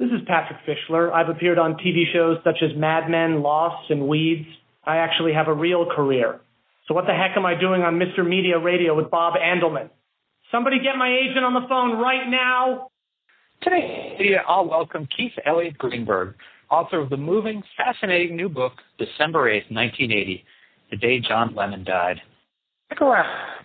This is Patrick Fischler. I've appeared on TV shows such as Mad Men, Lost, and Weeds. I actually have a real career. So what the heck am I doing on Mr. Media Radio with Bob Andelman? Somebody get my agent on the phone right now. Today, I'll welcome Keith Elliot Greenberg, author of the moving, fascinating new book, December 8th, 1980, the day John Lennon died. Stick around.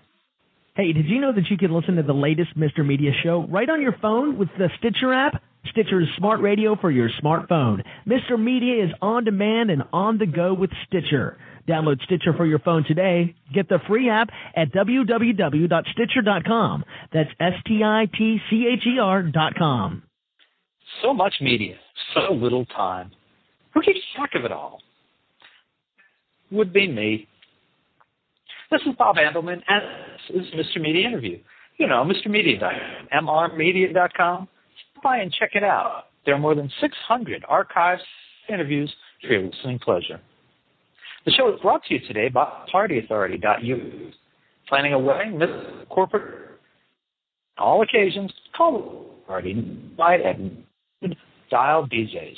Hey, did you know that you can listen to the latest Mr. Media show right on your phone with the Stitcher app? Stitcher is smart radio for your smartphone. Mr. Media is on demand and on the go with Stitcher. Download Stitcher for your phone today. Get the free app at www.stitcher.com. That's STITCHER.com. So much media, so little time. Who keeps track of it all? Would be me. This is Bob Andelman, and this is Mr. Media Interview. You know, Mr. Media.com, mrmedia.com. Stop by and check it out. There are more than 600 archives, interviews for your listening pleasure. The show is brought to you today by PartyAuthority.us. Planning a wedding, corporate, all occasions, call the party. Invite and dial DJs.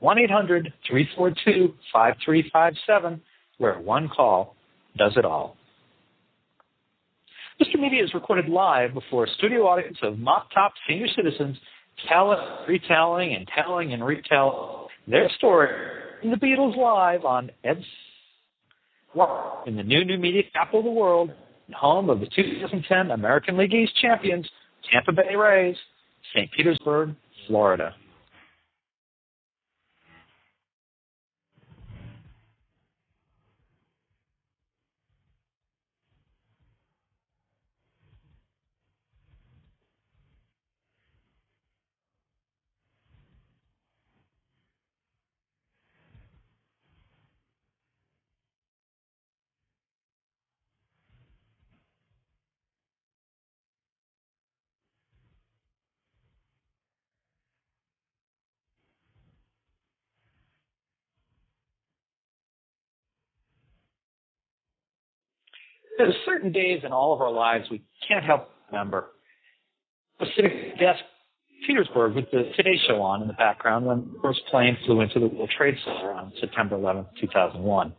1-800-342-5357, where one call does it all. Mr. Media is recorded live before a studio audience of mop-top senior citizens retelling and telling and retelling their story in the Beatles live on Ed's in the new media capital of the world, and home of the 2010 American League East champions, Tampa Bay Rays, St. Petersburg, Florida. There's certain days in all of our lives we can't help but remember. I was sitting at the desk in Petersburg with the Today Show on in the background when the first plane flew into the World Trade Center on September 11th, 2001.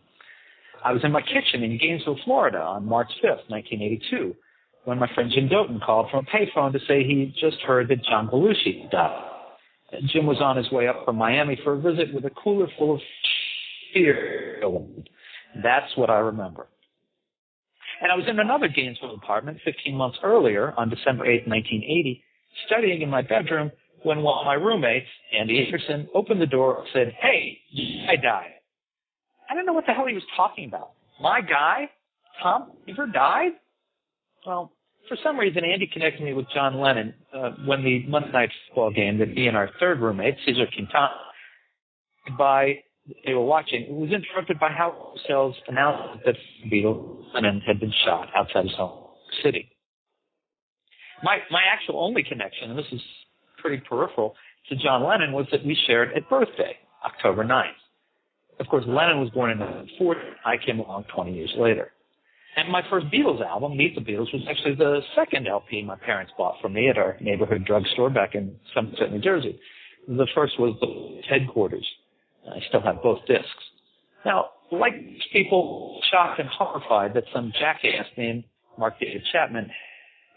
I was in my kitchen in Gainesville, Florida on March 5th, 1982, when my friend Jim Doughton called from a payphone to say he just heard that John Belushi died. Jim was on his way up from Miami for a visit with a cooler full of beer. That's what I remember. And I was in another Gainesville apartment 15 months earlier on December 8, 1980, studying in my bedroom when one of my roommates, Andy Anderson, opened the door and said, "Hey, I died." I didn't know what the hell he was talking about. My guy? Tom Beaver died? Well, for some reason, Andy connected me with John Lennon when the Monday night football game that he and our third roommate, Cesar Quintana, they were watching. It was interrupted by Howard Cosell's announcement that Lennon had been shot outside his home city. My actual only connection, and this is pretty peripheral, to John Lennon was that we shared a birthday, October 9th. Of course, Lennon was born in 1940. I came along 20 years later. And my first Beatles album, Meet the Beatles, was actually the second LP my parents bought for me at our neighborhood drugstore back in Somerset, New Jersey. The first was the Headquarters. I still have both discs. Now, like people, shocked and horrified that some jackass named Mark David Chapman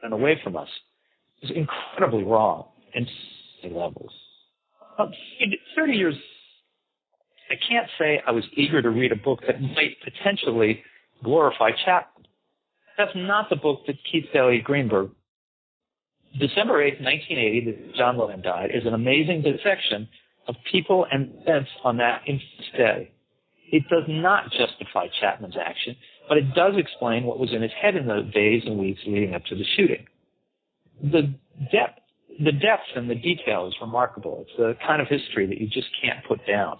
ran away from us is incredibly wrong in so many levels. 30 years, I can't say I was eager to read a book that might potentially glorify Chapman. That's not the book that Keith Elliot Greenberg. December 8, 1980, that John Lennon died, is an amazing dissection of people and events on that infamous day. It does not justify Chapman's action, but it does explain what was in his head in the days and weeks leading up to the shooting. The depth and the detail is remarkable. It's the kind of history that you just can't put down.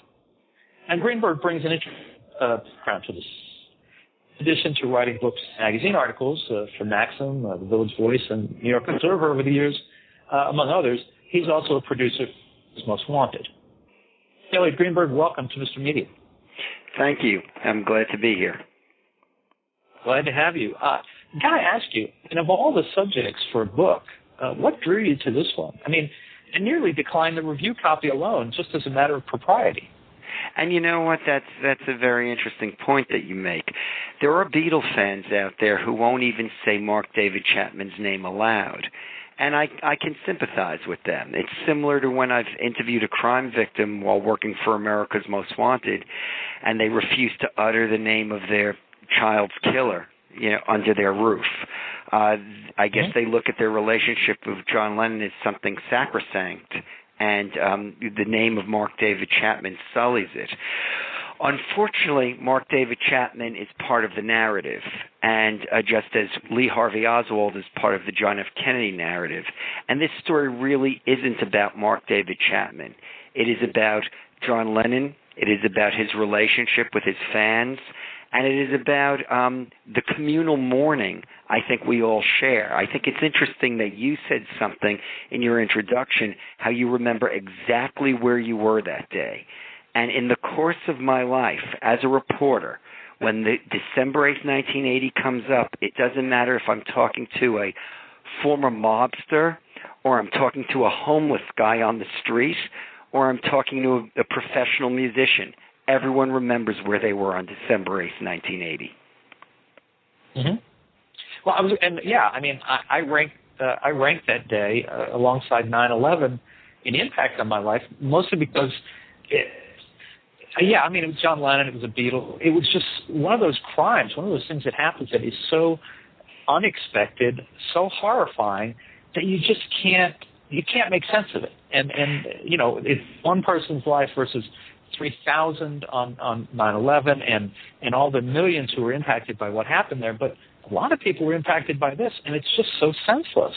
And Greenberg brings an interesting background to this. In addition to writing books and magazine articles for Maxim, The Village Voice, and New York Observer over the years, among others, he's also a producer of Most Wanted. Elliot Greenberg, welcome to Mr. Media. Thank you. I'm glad to be here. Glad to have you. Can I ask you, and of all the subjects for a book, what drew you to this one? I mean, and nearly declined the review copy alone, just as a matter of propriety. And you know what? That's a very interesting point that you make. There are Beatle fans out there who won't even say Mark David Chapman's name aloud. And I can sympathize with them. It's similar to when I've interviewed a crime victim while working for America's Most Wanted, and they refuse to utter the name of their child's killer, under their roof. I guess they look at their relationship with John Lennon as something sacrosanct, and the name of Mark David Chapman sullies it. Unfortunately, Mark David Chapman is part of the narrative, and just as Lee Harvey Oswald is part of the John F. Kennedy narrative. And this story really isn't about Mark David Chapman. It is about John Lennon. It is about his relationship with his fans. And it is about the communal mourning I think we all share. I think it's interesting that you said something in your introduction, how you remember exactly where you were that day. And in the course of my life as a reporter, when the December 8th, 1980 comes up, it doesn't matter if I'm talking to a former mobster or I'm talking to a homeless guy on the street or I'm talking to a professional musician. Everyone remembers where they were on December 8th, 1980. Mm-hmm. Well, I ranked that day alongside 9/11 in impact on my life, mostly because it was John Lennon, it was a Beatle. It was just one of those crimes, one of those things that happens that is so unexpected, so horrifying that you just can't make sense of it. And it's one person's life versus 3,000 on 9/11 and all the millions who were impacted by what happened there. But a lot of people were impacted by this, and it's just so senseless.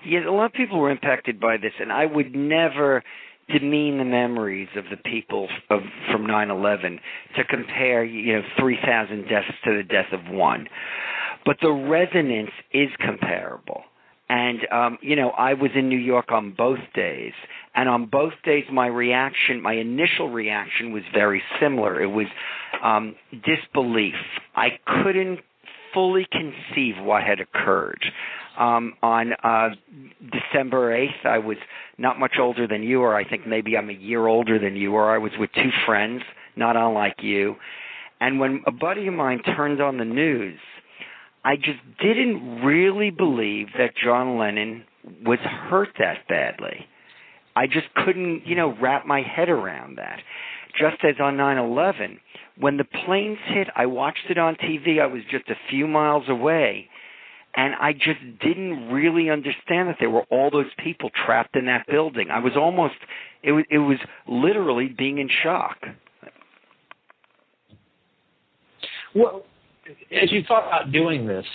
Yeah, a lot of people were impacted by this, and I would never demean the memories of the people from 9/11 to compare 3,000 deaths to the death of one. But the resonance is comparable. And, I was in New York on both days. And on both days, my initial reaction was very similar. It was disbelief. I couldn't fully conceive what had occurred. On December 8th, I was not much older than you, or I think maybe I'm a year older than you, or I was with two friends, not unlike you. And when a buddy of mine turned on the news, I just didn't really believe that John Lennon was hurt that badly. I just couldn't, wrap my head around that. Just as on 9/11, when the planes hit, I watched it on TV. I was just a few miles away, and I just didn't really understand that there were all those people trapped in that building. I was it was literally being in shock. Well, as you thought about doing this,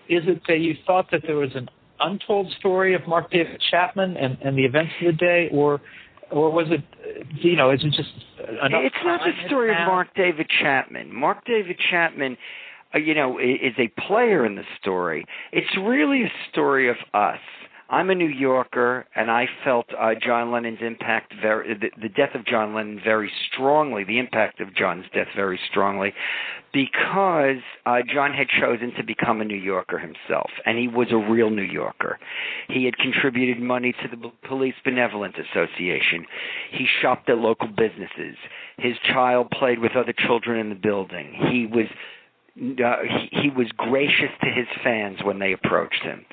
is it that you thought that there was an untold story of Mark David Chapman and the events of the day, or was it, is it just enough? It's not the story of Mark David Chapman. Mark David Chapman, is a player in the story. It's really a story of us. I'm a New Yorker, and I felt John Lennon's impact, the death of John Lennon very strongly, the impact of John's death very strongly, because John had chosen to become a New Yorker himself, and he was a real New Yorker. He had contributed money to the Police Benevolent Association. He shopped at local businesses. His child played with other children in the building. He was gracious to his fans when they approached him.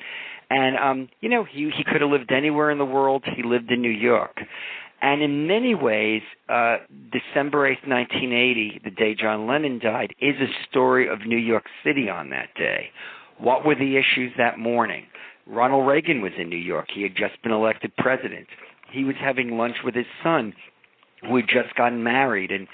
And, he could have lived anywhere in the world. He lived in New York. And in many ways, December 8th, 1980, the day John Lennon died, is a story of New York City on that day. What were the issues that morning? Ronald Reagan was in New York. He had just been elected president. He was having lunch with his son, who had just gotten married, and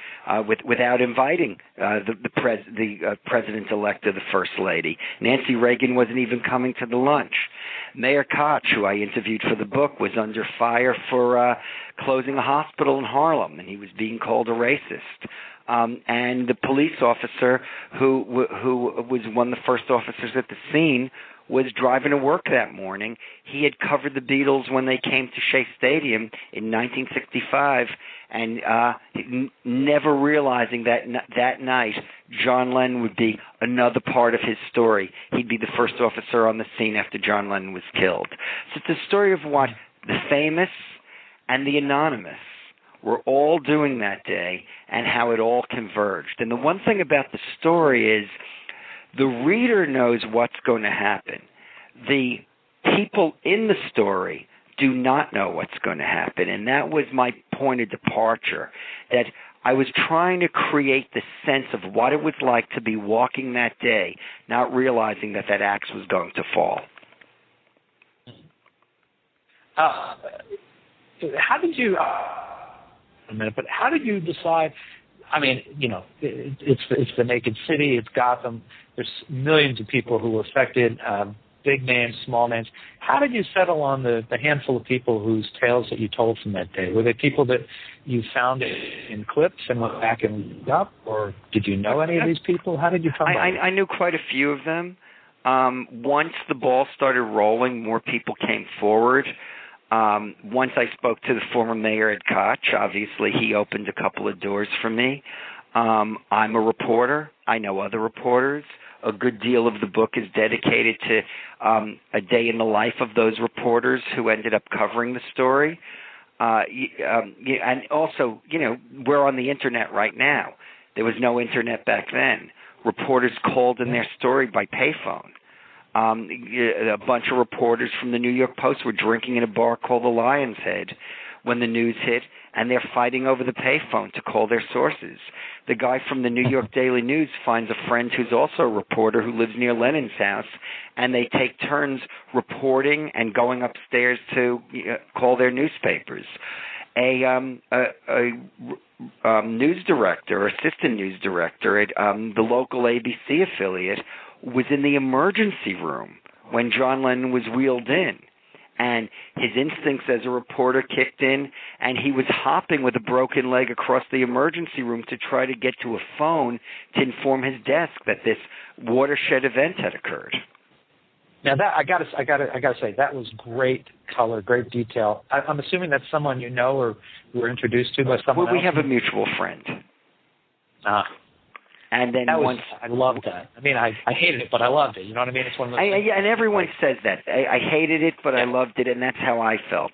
without inviting the president-elect or the first lady. Nancy Reagan wasn't even coming to the lunch. Mayor Koch, who I interviewed for the book, was under fire for closing a hospital in Harlem, and he was being called a racist. And the police officer who was one of the first officers at the scene was driving to work that morning. He had covered the Beatles when they came to Shea Stadium in 1965, and never realizing that that night John Lennon would be another part of his story. He'd be the first officer on the scene after John Lennon was killed. So it's a story of what the famous and the anonymous were all doing that day and how it all converged. And the one thing about the story is the reader knows what's going to happen. The people in the story do not know what's going to happen. And that was my point of departure, that I was trying to create the sense of what it was like to be walking that day, not realizing that that axe was going to fall. How did you... but how did you decide? I mean, you know, it's the Naked City, it's Gotham. There's millions of people who were affected, big names, small names. How did you settle on the handful of people whose tales that you told from that day? Were they people that you found in clips and went back and looked up, or did you know any of these people? How did you come by? I knew quite a few of them. Once the ball started rolling, more people came forward. Once I spoke to the former mayor, Ed Koch, obviously he opened a couple of doors for me. I'm a reporter. I know other reporters. A good deal of the book is dedicated to a day in the life of those reporters who ended up covering the story. And also, you know, we're on the Internet right now. There was no Internet back then. Reporters called in their story by payphone. A bunch of reporters from the New York Post were drinking in a bar called the Lion's Head when the news hit, and they're fighting over the payphone to call their sources. The guy from the New York Daily News finds a friend who's also a reporter who lives near Lennon's house, and they take turns reporting and going upstairs to call their newspapers. A news director, or assistant news director at the local ABC affiliate, was in the emergency room when John Lennon was wheeled in. And his instincts as a reporter kicked in, and he was hopping with a broken leg across the emergency room to try to get to a phone to inform his desk that this watershed event had occurred. Now that I gotta say that was great color, great detail. I'm assuming that's someone you know or were introduced to by someone else. We have a mutual friend. And then I loved that. I mean, I hated it, but I loved it. You know what I mean? It's one of those things. And everyone says that. I hated it, but I loved it, and that's how I felt.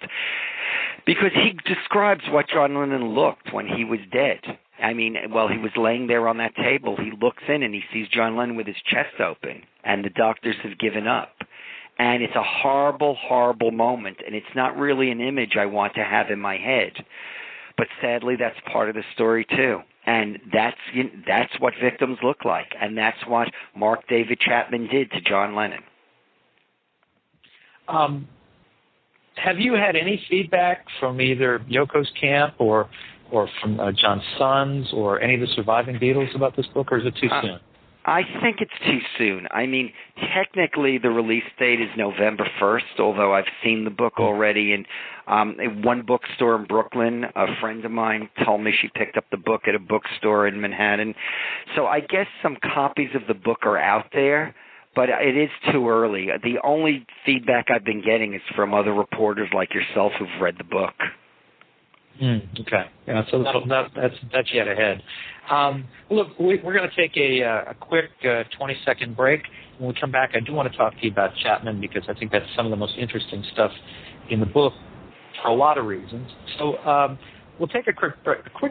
Because he describes what John Lennon looked when he was dead. I mean, while he was laying there on that table, he looks in and he sees John Lennon with his chest open, and the doctors have given up. And it's a horrible, horrible moment, and it's not really an image I want to have in my head. But sadly, that's part of the story, too. And that's what victims look like, and that's what Mark David Chapman did to John Lennon. Have you had any feedback from either Yoko's camp or from John's sons or any of the surviving Beatles about this book, or is it too soon? I think it's too soon. I mean, technically the release date is November 1st, although I've seen the book already. And one bookstore in Brooklyn, a friend of mine told me she picked up the book at a bookstore in Manhattan. So I guess some copies of the book are out there, but it is too early. The only feedback I've been getting is from other reporters like yourself who've read the book. Okay. Yeah, so that's yet ahead. Look, we're going to take a quick 20-second break. When we come back, I do want to talk to you about Chapman because I think that's some of the most interesting stuff in the book for a lot of reasons. So we'll take a quick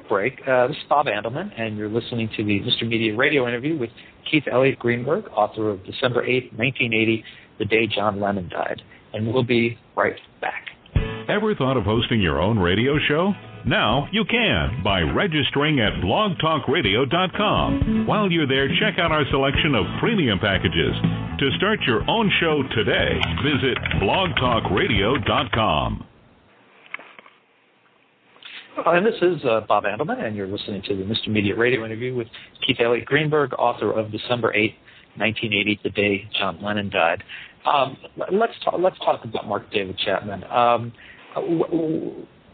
break. This is Bob Andelman, and you're listening to the Mr. Media radio interview with Keith Elliot Greenberg, author of December 8, 1980, The Day John Lennon Died. And we'll be right back. Ever thought of hosting your own radio show? Now you can by registering at blogtalkradio.com. While you're there, check out our selection of premium packages. To start your own show today, visit blogtalkradio.com. And this is Bob Andelman, and you're listening to the Mr. Media radio interview with Keith Elliot Greenberg, author of December 8, 1980, The Day John Lennon Died. Let's talk about Mark David Chapman.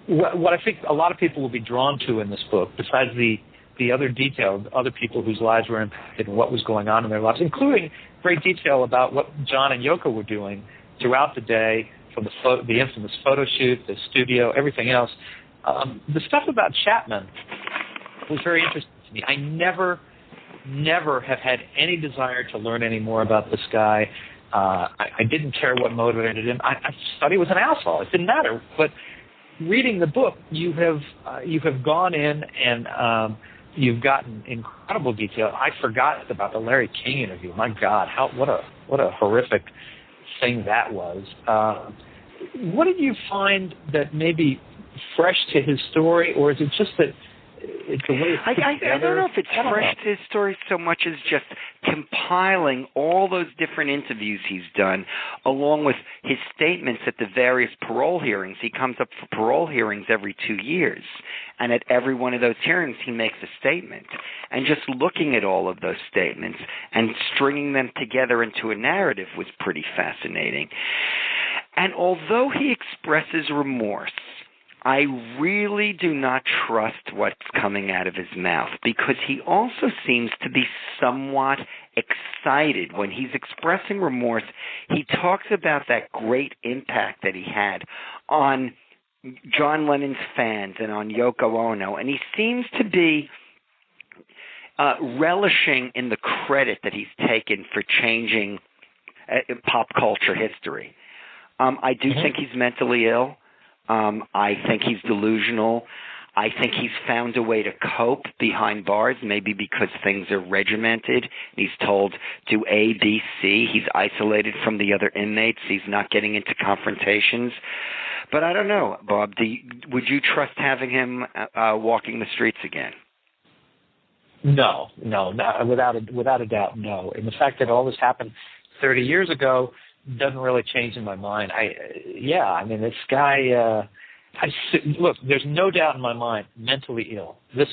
What I think a lot of people will be drawn to in this book, besides the the other detail, other people whose lives were impacted and what was going on in their lives, including great detail about what John and Yoko were doing throughout the day, from the infamous photo shoot, the studio, everything else. The stuff about Chapman was very interesting to me. I never have had any desire to learn any more about this guy. I didn't care what motivated him. I thought he was an asshole. It didn't matter. But reading the book, you have gone in and you've gotten incredible detail. I forgot about the Larry King interview. My God, what a horrific thing that was. What did you find that maybe fresh to his story, or is it just that it's the way it's put together? I don't know if it's fresh to his story so much as just compiling all those different interviews he's done, along with his statements at the various parole hearings. He comes up for parole hearings every 2 years, and at every one of those hearings he makes a statement. And just looking at all of those statements and stringing them together into a narrative was pretty fascinating. And although he expresses remorse, I really do not trust what's coming out of his mouth, because he also seems to be somewhat excited. When he's expressing remorse, he talks about that great impact that he had on John Lennon's fans and on Yoko Ono, and he seems to be relishing in the credit that he's taken for changing pop culture history. I do think he's mentally ill. I think he's delusional. I think he's found a way to cope behind bars, maybe because things are regimented. He's told do A, B, C. He's isolated from the other inmates. He's not getting into confrontations. But I don't know, Bob. Would you trust having him walking the streets again? No, without a doubt, no. And the fact that all this happened 30 years ago doesn't really change in my mind. This guy. Look, there's no doubt in my mind, mentally ill. This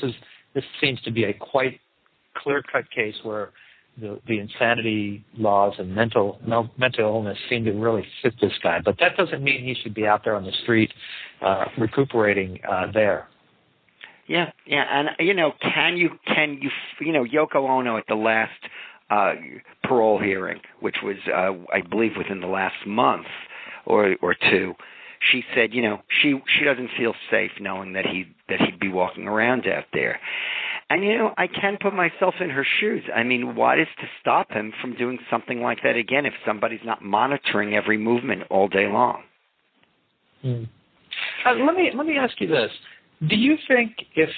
seems to be a quite clear-cut case where the insanity laws and mental illness seem to really fit this guy. But that doesn't mean he should be out there on the street recuperating there. Yeah, and can you Yoko Ono at the last parole hearing, which was I believe within the last month or two, she said she doesn't feel safe knowing that he'd be walking around out there. And I can put myself in her shoes. I mean, what is to stop him from doing something like that again if somebody's not monitoring every movement all day long? Let me ask you this. Do you think if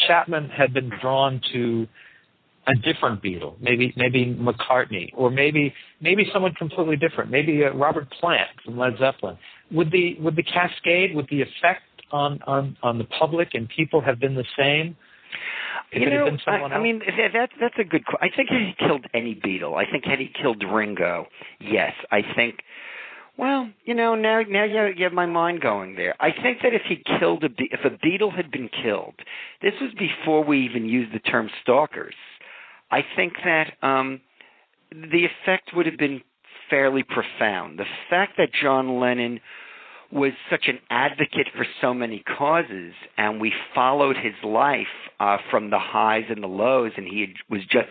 Chapman had been drawn to a different Beatle, maybe McCartney, or maybe someone completely different, maybe Robert Plant from Led Zeppelin, would the cascade, would the effect on the public and people have been the same? If it had been someone else? I mean, that's a good question. I think had he killed any Beatle, I think had he killed Ringo, yes. I think, well, now you have my mind going there. I think that if a Beatle had been killed, this was before we even used the term stalkers, I think that the effect would have been fairly profound. The fact that John Lennon was such an advocate for so many causes, and we followed his life from the highs and the lows, and he was just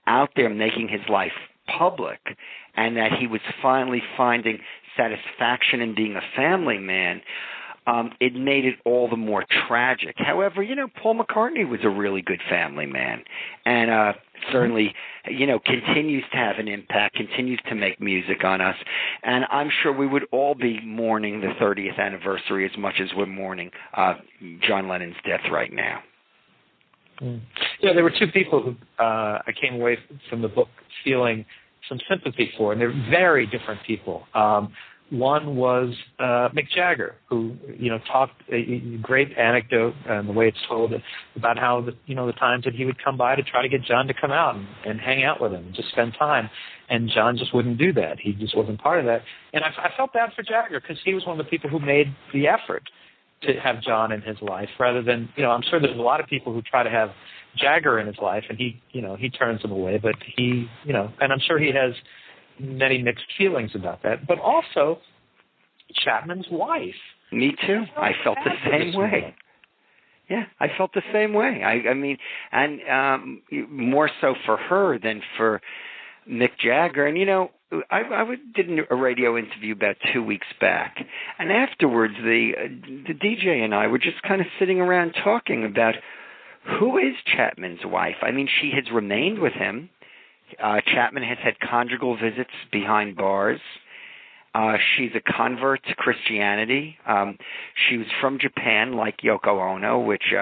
out there making his life public, and that he was finally finding satisfaction in being a family man, it made it all the more tragic. However, Paul McCartney was a really good family man, and certainly, continues to have an impact, continues to make music on us, and I'm sure we would all be mourning the 30th anniversary as much as we're mourning John Lennon's death right now. There were two people who I came away from the book feeling some sympathy for, and they're very different people. One was Mick Jagger, who talked a great anecdote and the way it's told about how the times that he would come by to try to get John to come out and hang out with him and just spend time, and John just wouldn't do that. He just wasn't part of that, and I felt bad for Jagger because he was one of the people who made the effort to have John in his life, rather than I'm sure there's a lot of people who try to have Jagger in his life, and he turns them away, but he and I'm sure he has many mixed feelings about that. But also Chapman's wife. Me too. I felt the same way. Yeah, I felt the same way. I mean, and more so for her than for Mick Jagger. And, you know, I did a radio interview about 2 weeks back, and afterwards the DJ and I were just kind of sitting around talking about who is Chapman's wife. I mean, she has remained with him. Chapman has had conjugal visits behind bars. She's a convert to Christianity. She was from Japan, like Yoko Ono, which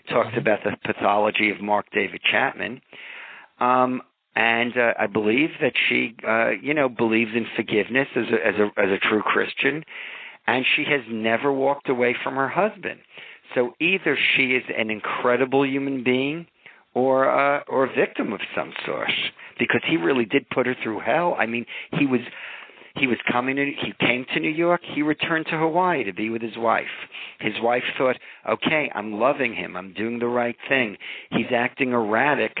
talks about the pathology of Mark David Chapman. And I believe that she, believes in forgiveness as a true Christian, and she has never walked away from her husband. So either she is an incredible human being, or a victim of some sort, because he really did put her through hell. I mean, he came to New York. He returned to Hawaii to be with his wife. His wife thought, okay, I'm loving him. I'm doing the right thing. He's acting erratic.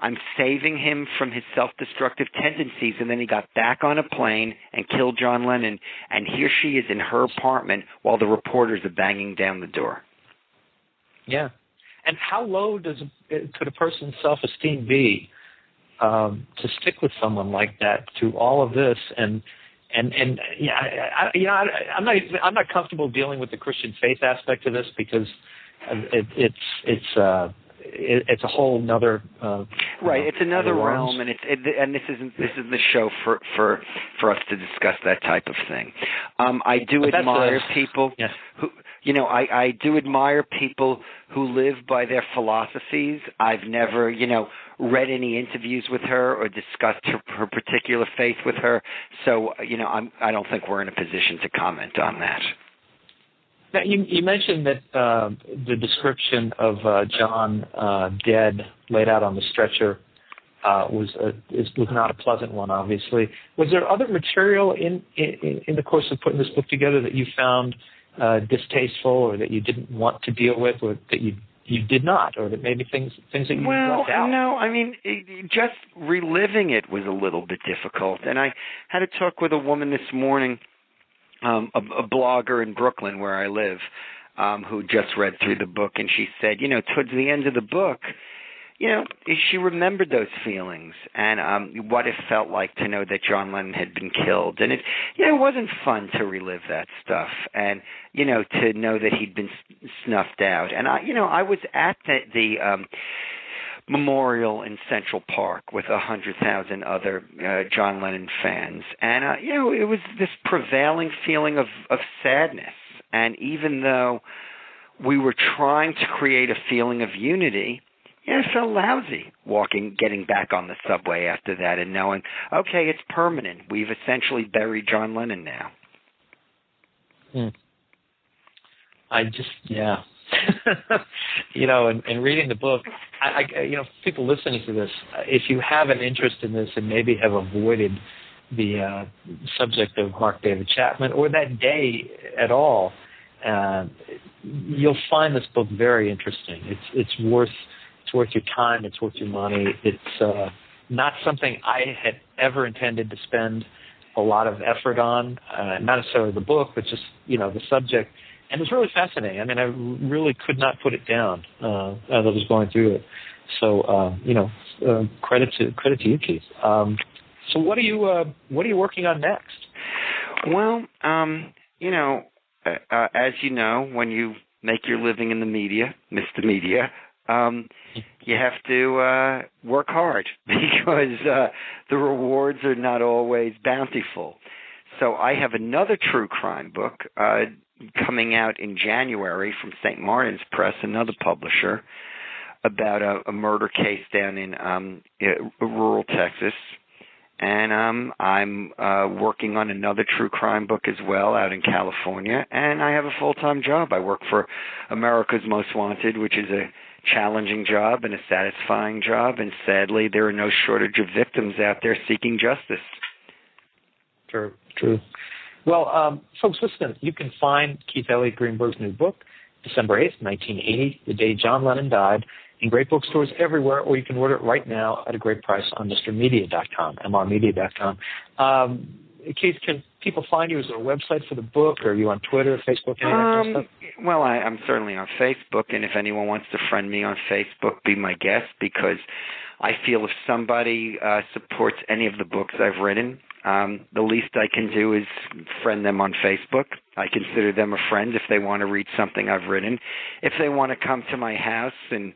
I'm saving him from his self-destructive tendencies. And then he got back on a plane and killed John Lennon. And here she is in her apartment while the reporters are banging down the door. Yeah. And how low could a person's self-esteem be to stick with someone like that through all of this? And yeah, I'm not comfortable dealing with the Christian faith aspect of this, because it's a whole nother right. It's another realm, and this isn't the show for us to discuss that type of thing. I do admire people who. You know, I do admire people who live by their philosophies. I've never, read any interviews with her or discussed her particular faith with her. So, I don't think we're in a position to comment on that. Now, you mentioned that the description of John dead, laid out on the stretcher, was not a pleasant one, obviously. Was there other material in the course of putting this book together that you found distasteful, or that you didn't want to deal with, or that you did not, or that maybe things that you left out? No, I mean, just reliving it was a little bit difficult. And I had a talk with a woman this morning, a blogger in Brooklyn where I live, who just read through the book, and she said, towards the end of the book, she remembered those feelings and what it felt like to know that John Lennon had been killed. And it wasn't fun to relive that stuff, and, to know that he'd been snuffed out. And I was at the memorial in Central Park with 100,000 other John Lennon fans. And, it was this prevailing feeling of sadness. And even though we were trying to create a feeling of unity, it felt lousy getting back on the subway after that and knowing, okay, it's permanent. We've essentially buried John Lennon now. And reading the book, people listening to this, if you have an interest in this and maybe have avoided the subject of Mark David Chapman or that day at all, you'll find this book very interesting. It's worth your time. It's worth your money. It's not something I had ever intended to spend a lot of effort on, not necessarily the book, but just, the subject. And it's really fascinating. I mean, I really could not put it down as I was going through it. So, credit to you, Keith. So what are you working on next? Well, as you know, when you make your living in the media, Mr. Media, you have to work hard because the rewards are not always bountiful. So I have another true crime book coming out in January from St. Martin's Press, another publisher, about a murder case down in rural Texas. And I'm working on another true crime book as well out in California. And I have a full-time job. I work for America's Most Wanted, which is a challenging job and a satisfying job. And sadly, there are no shortage of victims out there seeking justice. True. Well, folks, listen, you can find Keith Elliot Greenberg's new book, December 8th, 1980, The Day John Lennon Died, in great bookstores everywhere, or you can order it right now at a great price on mrmedia.com, mrmedia.com. Keith, can people find you? Is there a website for the book? Or are you on Twitter, Facebook, any of that kind of stuff? Well, I'm certainly on Facebook, and if anyone wants to friend me on Facebook, be my guest, because I feel if somebody supports any of the books I've written, the least I can do is friend them on Facebook. I consider them a friend if they want to read something I've written. If they want to come to my house and,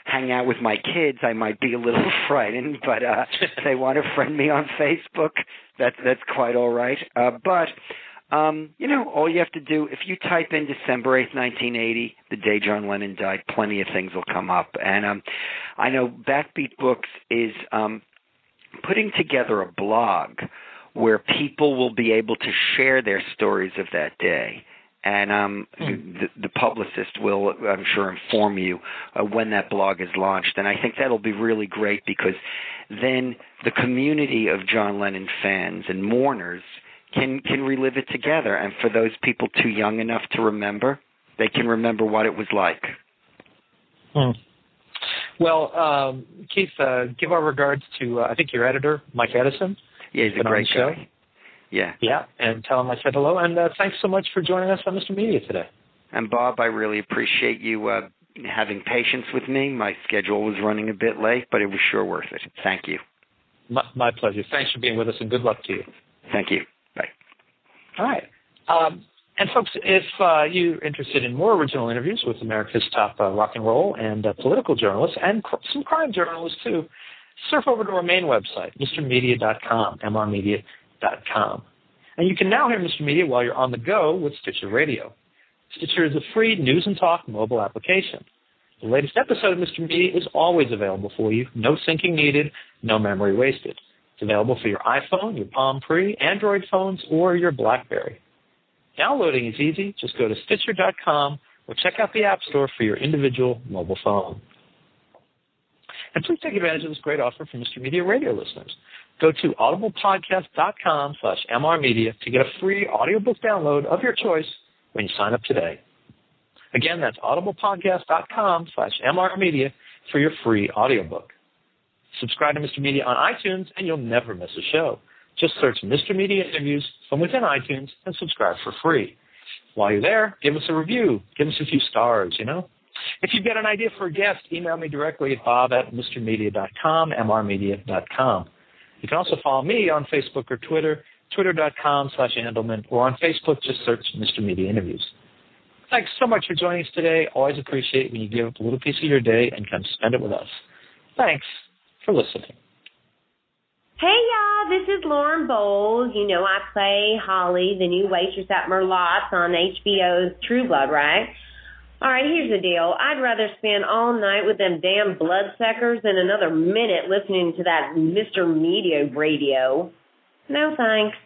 hang out with my kids, I might be a little frightened, but if they want to friend me on Facebook, that's quite all right. But all you have to do, if you type in December 8th, 1980, the day John Lennon died, plenty of things will come up. And I know Backbeat Books is putting together a blog where people will be able to share their stories of that day. And the publicist will, I'm sure, inform you when that blog is launched. And I think that'll be really great, because then the community of John Lennon fans and mourners can relive it together. And for those people too young enough to remember, they can remember what it was like. Well, Keith, give our regards to, I think, your editor, Mike Edison. Yeah, he's a great guy. Yeah. Yeah, and tell him I said hello. And thanks so much for joining us on Mr. Media today. And, Bob, I really appreciate you having patience with me. My schedule was running a bit late, but it was sure worth it. Thank you. My pleasure. Thanks for being with us, and good luck to you. Thank you. Bye. All right. And, folks, if you're interested in more original interviews with America's top rock and roll and political journalists, and some crime journalists, too, surf over to our main website, mrmedia.com, mrmedia.com. And you can now hear Mr. Media while you're on the go with Stitcher Radio. Stitcher is a free news and talk mobile application. The latest episode of Mr. Media is always available for you. No syncing needed, no memory wasted. It's available for your iPhone, your Palm Pre, Android phones, or your BlackBerry. Downloading is easy. Just go to Stitcher.com or check out the App Store for your individual mobile phone. And please take advantage of this great offer for Mr. Media radio listeners. Go to audiblepodcast.com/mrmedia to get a free audiobook download of your choice when you sign up today. Again, that's audiblepodcast.com/mrmedia for your free audiobook. Subscribe to Mr. Media on iTunes and you'll never miss a show. Just search Mr. Media Interviews from within iTunes and subscribe for free. While you're there, give us a review. Give us a few stars, If you've got an idea for a guest, email me directly at bob@mrmedia.com, mrmedia.com. You can also follow me on Facebook or Twitter, twitter.com/Andelman, or on Facebook, just search Mr. Media Interviews. Thanks so much for joining us today. Always appreciate when you give up a little piece of your day and come spend it with us. Thanks for listening. Hey, y'all, this is Lauren Bowles. I play Holly, the new waitress at Merlotte's on HBO's True Blood, right? All right, here's the deal. I'd rather spend all night with them damn bloodsuckers than another minute listening to that Mr. Media radio. No thanks.